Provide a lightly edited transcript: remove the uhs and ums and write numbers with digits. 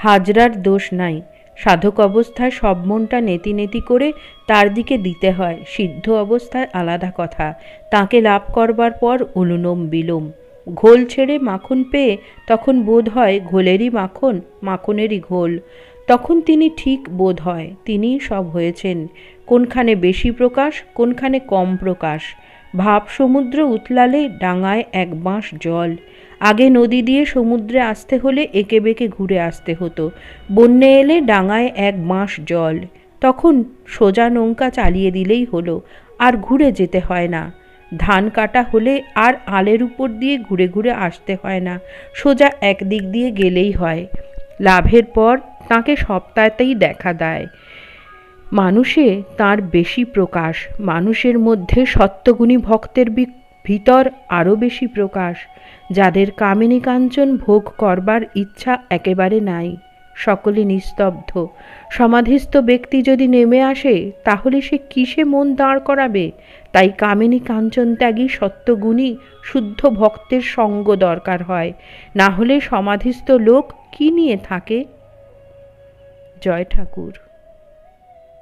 হাজরার দোষ নাই। সাধক অবস্থায় সব মনটা নেতি নেতি করে তার দিকে দিতে হয়, সিদ্ধ অবস্থায় আলাদা কথা। তাকে লাভ করবার পর অনুলোম বিলোম। ঘোল ছেড়ে মাখন পেয়ে তখন বোধ হয় ঘোলেরই মাখন, মাখনেরই ঘোল। তখন তিনি ঠিক বোধ হয় তিনিই সব হয়েছেন। কোনখানে বেশি প্রকাশ, কোনখানে কম প্রকাশ। ভাব সমুদ্র উতলালে ডাঙায় এক বাঁশ জল। আগে নদী দিয়ে সমুদ্রে আসতে হলে এঁকে বেঁকে ঘুরে আসতে হতো। বন্যে এলে ডাঙায় এক বাঁশ জল। তখন সোজা নৌকা চালিয়ে দিলেই হলো, আর ঘুরে যেতে হয় না। ধান কাটা হলে আর আলের উপর দিয়ে ঘুরে ঘুরে আসতে হয় না, সোজা একদিক দিয়ে গেলেই হয়। লাভের পর তাকে সপ্তাহতেই দেখা দেয়। মানুষে তার বেশি প্রকাশ, মানুষের মধ্যে সত্যগুণী ভক্তের ভিতর আরও বেশি প্রকাশ, যাদের কামিনী কাঞ্চন ভোগ করবার ইচ্ছা একেবারে নাই। সকলে নিস্তব্ধ। সমাধিস্থ ব্যক্তি যদি নেমে আসে তাহলে সে কিসে মন দাঁড় করাবে? তাই কামিনী কাঞ্চন ত্যাগী সত্যগুণী শুদ্ধ ভক্তের সঙ্গ দরকার হয়, না হলে সমাধিস্থ লোক কি নিয়ে থাকে? জয় ঠাকুর।